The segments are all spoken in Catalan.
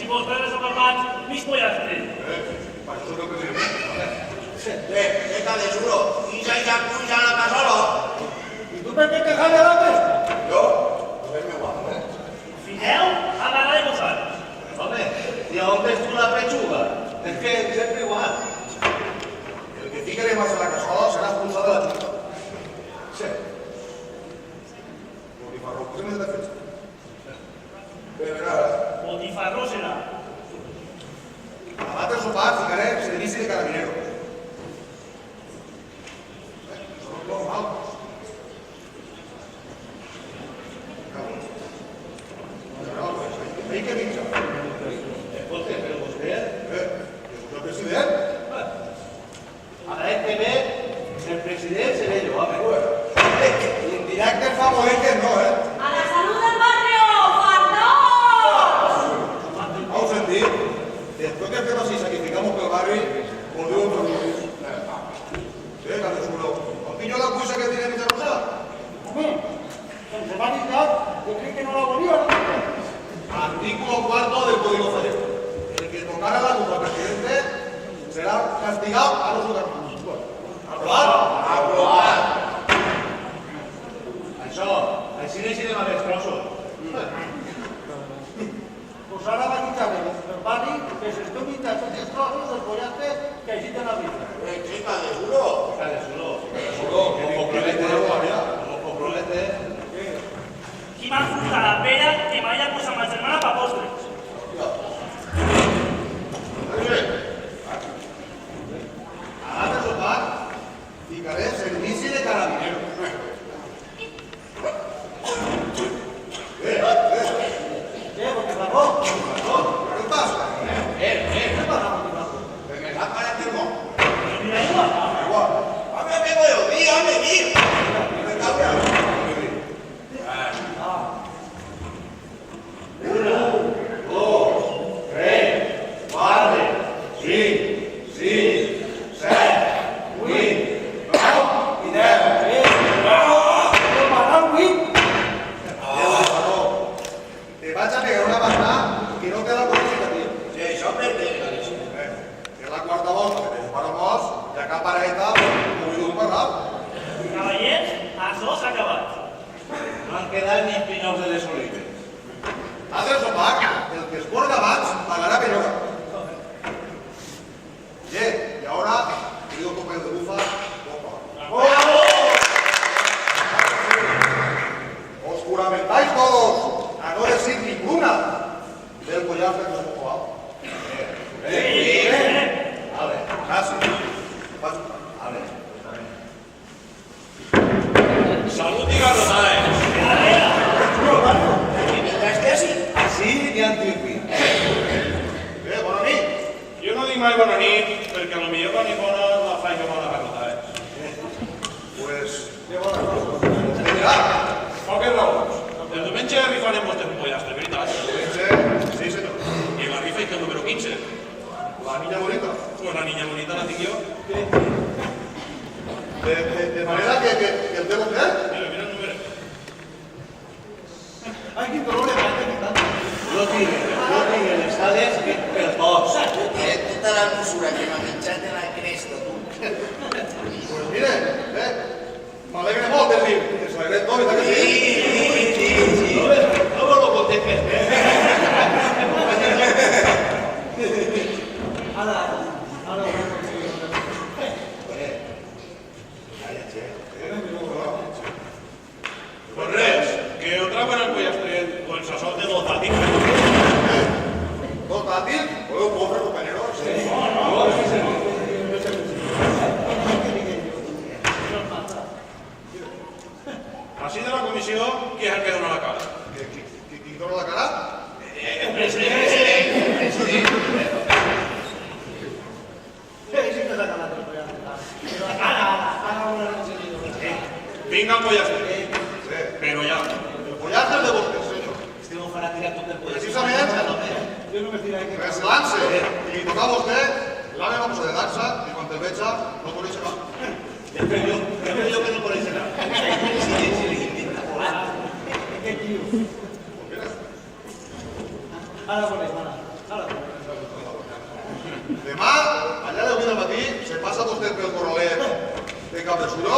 vostè desaparmats, mig pollastre. Per això soc el president. ¿Qué tal de seguro? ¿Y ya puja a la casola? ¿Y tú per qué quejas de la pesta? Yo, pues me guapo, ¿eh? Fideu, a la de posar. Home, ¿y a dónde es tú la pechuga? Es que siempre igual. El que fique más a la casola será expulsado de la chica. Sí. Botifarró, pues en el defensa. De verdad. Botifarró serà. A la bata sopar ficaré servici de carabinero. Eso no es normal. Hay que mitja. Escolta, però vostè... El president? A la ETV, el president seré jo, home. Indirecte favorece no, eh? ¡A la salud del barrio! ¡Fardó! Vamos a sentir. Después que hacemos así, sacrificamos por el barrio, volvemos a vivir. Sí, Carlos Seguro. ¿Contigo la cuisa que tiene mi rosada? Hombre, en formalidad, yo creí que no la volvía. Artículo 4 del Código Civil. El que tocara la luz al presidente será castigado a los ciudadanos. ¿Aprobar? Aprobar. Així n'eixirem a les trossos. Pues ara va quitar-me el barri que s'esteu pintant tots els trossos del pollastre que agiten la vida. Chica, de seguro. Cada solo. Seguro, como complemento de la guardia. Como compromete. Qui m'ha furtat la pera que vaya pues a ma germana pa postres. A la sopar, ficaré servici de carabinero. Porque Ramón, ¿Qué pasa? ¿qué pasa, Ramón? Que me da para el termo. Mira, igual. Igual. A ver, vengo yo. Dígame, dígame. Me cago en la... Te vaig a pegar una patada que no te la qualificativa. Sí, això per què? És la quarta volta que te disparo mos, i a cap paraeta m'ho vull parlar. Cavallers, això s'ha acabat. No han quedat ni espinous de les olives. Has de sopar, el que es porga abans pagarà per hora. Y ahora, querido compañero de bufa, os juramentáis todos a no decir ninguna del pollastre que os hemos jugado. A ver, casi. A ver. Salut i garrotades. Mientras así. Així ni antipi. Bona nit. Jo no dic mai bona nit, perquè a lo millor quan hi fora la faig amb les garrotades. Pues, qué bona cosa. Usted dirá. Poques raons. El diumenge rifarem vostres pollastre, veritat? Sí, señor. I la rifa és el número 15. La niña bonita. Pues la niña bonita la tinc jo. De manera que el tengo que ver. Mira el número. Ay, quin dolor de cabeza que tanto. No tinc les sales per tots. Tota la musura que m'ha menjat de la cresta, tu. Pues mire, m'alegre molt de dir que s'alegre tot, ¿verdad que sí? No me lo contestes. Ara, Pues res, que ho trauen el pollastre con sazón de dotatic. ¿Dotátil? ¿Puedo pobre compañero? Sí. Així de la comissió, qui és el que dona la cara? ¿Qui dona la cara? El president. sí que s'ha acabat el pollastre. Però ara no l'hem conseguido. Vinga el pollastre. Però ja. El pollastre es de vostè, senyor. Este no farà tirar tot el poder. Precisament, Jo no me diré que... que se lance. I li toca a vostè, l'àrea vamos a de dansa, i quan te'l veja, no coneix cap. Després jo que no coneix nada. Qué tío. Ahora por ahí, ahora. Demà, allà de 8 del matí, se passa vostè pel corralet de Cap de Suro.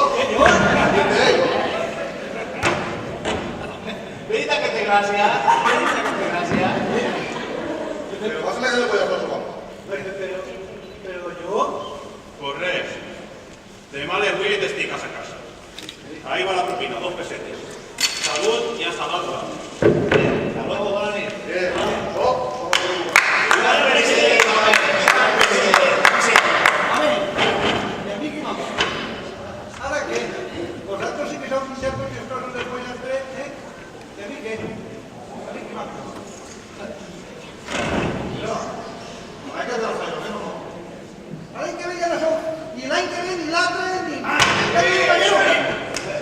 Verita que té gràcia. Però vas a la que le voy a hacer su papá. Però jo... Pues res. Demà a les 8 estic a casa. Ahí va la propina, 2 pesetes. Salut i hasta l'altra. Hasta luego, bona nit. Home, i a mi qui m'ha passat? Ara què? Vosaltres sí que sou sincers perquè les coses les vull fer, eh? I a mi què? A mi qui m'ha passat? Hay que hacer el fallo, ¿no? L'any que ve ja no sou ni l'any que ve, ni l'altre, ni...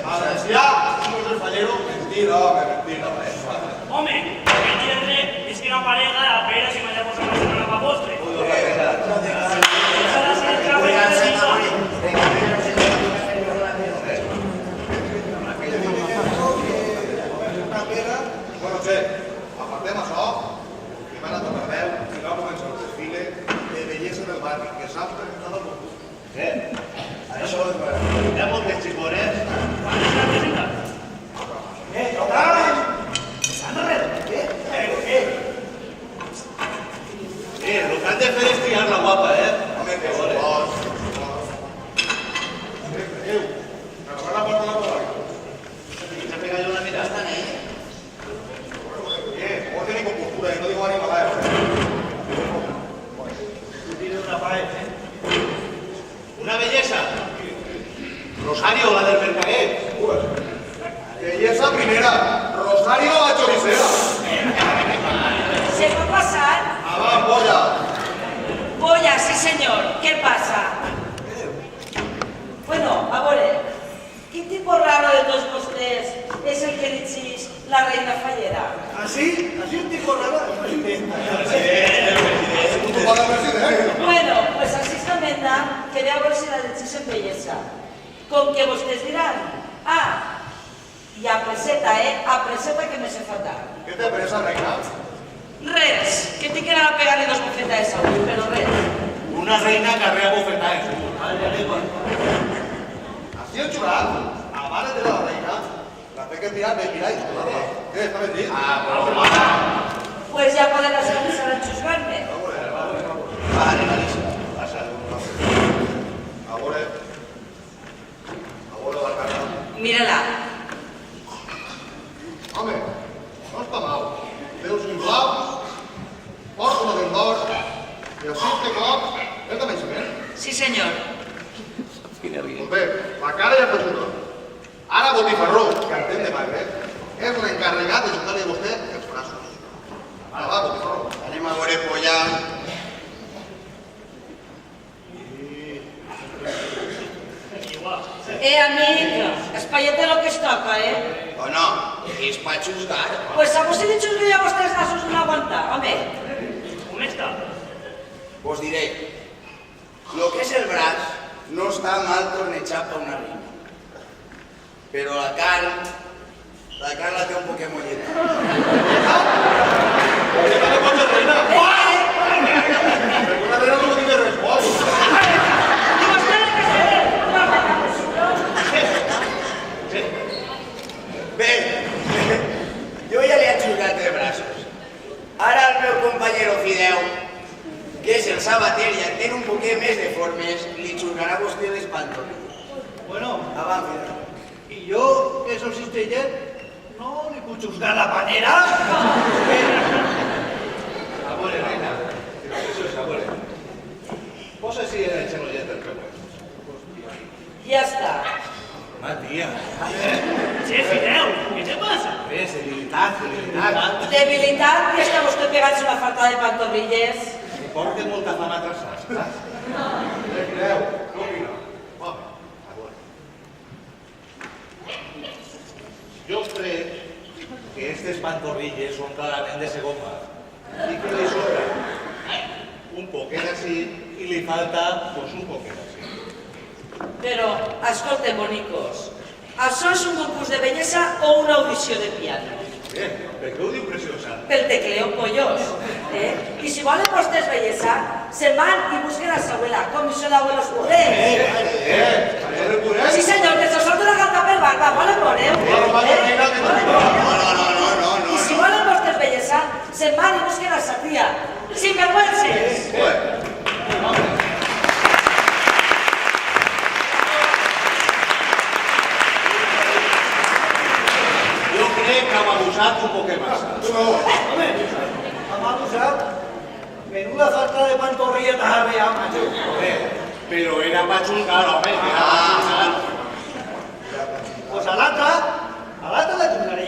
Valencià, somos el fallero. Mentira, mentira. Home, el divendres és que una parella a veure si m'ha posat la setmana per postre. S'ha de ser el treball de la Bueno, che, apartem això, que van a tot arreu i va començar el desfile de bellesa del barri, que s'ha presentat al concurs. Això és vera. Hi ha moltes xicones. El que han de fer és triar la guapa, Home, que vols. Me la porta la bola. S'ha pegat una mirada. Vos tenéis compostura, y no digo animalada. Una bellesa. Rosario, la del Mercader. Belleza primera, Rosario a choricera. ¿Se va a pasar? Abans, polla. Polla, sí señor. ¿Qué pasa? Bueno, a ver, ¿qué tipo raro de todos ustedes es el que decís la reina fallera? Así un tipo raro. Tu para el presidente. Bueno, pues así está menda que ve a ver si la decís en belleza. Con que ustedes dirán, y a preseta, a preseta que me se fatal. ¿Qué te presa, reina? Res, que te quieran pegarle 2 bofetas de salud, pero res. Una reina carrea bofetades. Así el xurat, abans de la reina, la fe que tirar de mirar i escoltar-la. Què, està ben dit? Pues ya podrás empezar a chusgarme. Vale, Alicia. Passa. A veure la cara. Mírala. Home, no està mal. Veus uns blaus, porta una del nord, i el cinquè cop és de naixement. Sí, señor. Doncs bé, la cara ja està xuta. Ara Botifarró, que entén de magre, és l'encarregat de xutar-li a vostè els braços. Ara va, Botifarró. Anem a veure polla. Amic, espaiete lo que es toca, O no, és pa xusgar. Pues a vos si de chusgue ya vostres gasos no aguanta, home. On està? Vos diré, lo que és el braç no està mal tornejat per una reina. Però la carn la té un poquet molleta. Oye, que no pots reina! Perquè una reina no tiene respon. Bé, jo ja li he xusgat de braços. Ara el meu companyero Fideu, que és el sabater i en té un poquet més de formes, li xusgarà a vostè les pantorrilles. Bueno, Avant, Fideu. i jo, que sóc cistellet, no li puc juzgar la panera. A veure, reina. Això és a veure. Posa-s'hi en el xenollet del peu. Ya está. Matia. Che, Fideu, què te passa? Ves, debilitat. Debilitat, que està vostè pegant-se una falta de pantorrilles. Porta molta fama atrasada, saps? Creu, no opina. Home, a veure. Jo crec que aquestes pantorrilles són clarament de segon part i que li sobra un poquet així i li falta pues, un poquet així. Però, escolten, bonicos, això és un concurs de bellesa o una audició de piano? Bien, Per què ho diu preciosa? Pel tecleo, pollos. I si volen vostès bellesa, se'n van i busquen a sa abuela, comissió d'abuelos purets. Sí, senyor, que se surt una gata pel bar, va, volen veure? I si volen vostès bellesa, se'n van i busquen a sa tia. Sinvergüences. Jo crec que hem abusat un poc massa. Home, hem abusat. Menuda falta de pantorrilla t'havia, macho. Home, però era pa xulgar, home, que era pa xulgar. Pues a l'altra la xungaré.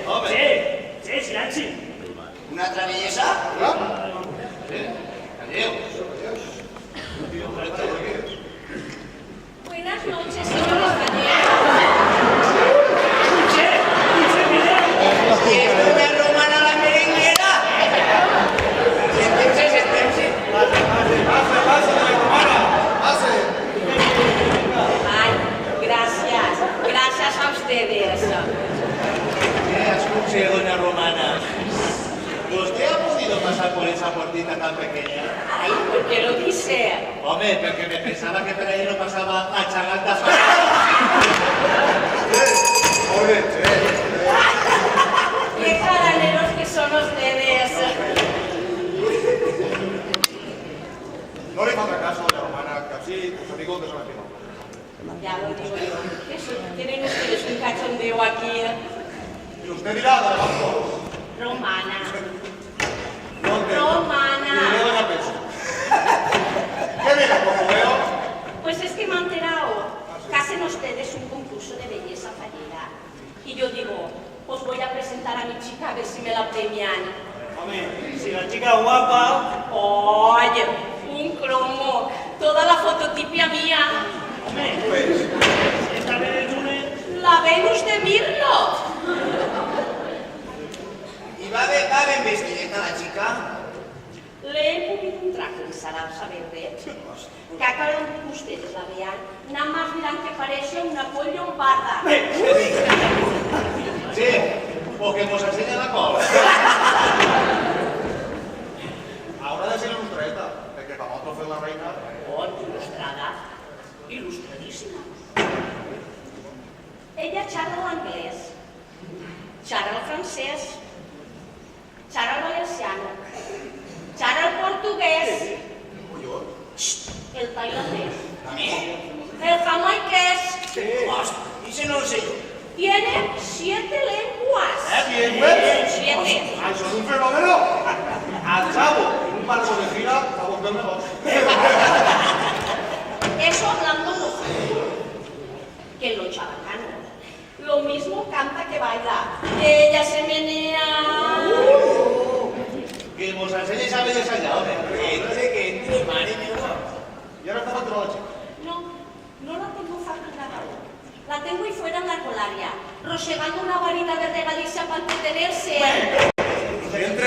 Home, Sí, silenci. Una altra bellesa? calleu. Buenas noches, señores cañeros. I és una romana la merenguera? Sentem-se. Pase, doña Romana. Pase. Ay, gracias a ustedes. Escuche, doña Romana. ¿Usted ha podido pasar por esa puertita tan pequeña? Ay, ¿por qué lo dice? Home, porque me pensaba que por ahí no pasaba a chagantas. Qué jaraneros que son ustedes. No le falta caso, doña Romana, que así tus amigos te son estimados. Ya lo digo yo. Tienen ustedes un cachondeo aquí. Y usted dirá, don Alonso, Romana. ¿dónde? Romana. Y le doy la peso. ¿Qué mira, como veo? Pues es que me han enterado que hacen ustedes un concurso de belleza fallida. Y yo digo, pues voy a presentar a mi chica a ver si me la premian. Hombre, si la chica es guapa. Oye, un cromo. Toda la fototipia mía. Esta vez el lunes. La Venus de Mirlo. I va ben vestideta la chica? Le he pulido un traje de salsa verde. Que a cada uno de ustedes la vean, nada más dirán que parece una pollo lombarda. Sí, porque nos enseña la cola. Ahora de ser ilustreta, de que para otro fue la reina. Oh, ilustrada. Ilustradísima. Ella xerra l'anglès, xerra el francès, xerra el valenciano, xerra el portuguès, el tailandés, el jamaiquès. Hostia, ese no lo sé yo. Tiene 7 lenguas. Bien, pues. 7. ¡Ay, son un fenómeno! Al chavo, en un barco de gira, a buscar negocio. Eso hablando nosotros. Que lo chabacano. Lo mismo canta que baila. Ella se menea. Que nos enseñe esa belleza ya, hombre. No sé qué, entre madre mía. Y ahora está facturada la chica. No la tengo facturada. La tengo ahí fuera en la colaria, rosegando una varita de regaliza para entretenerse. Entre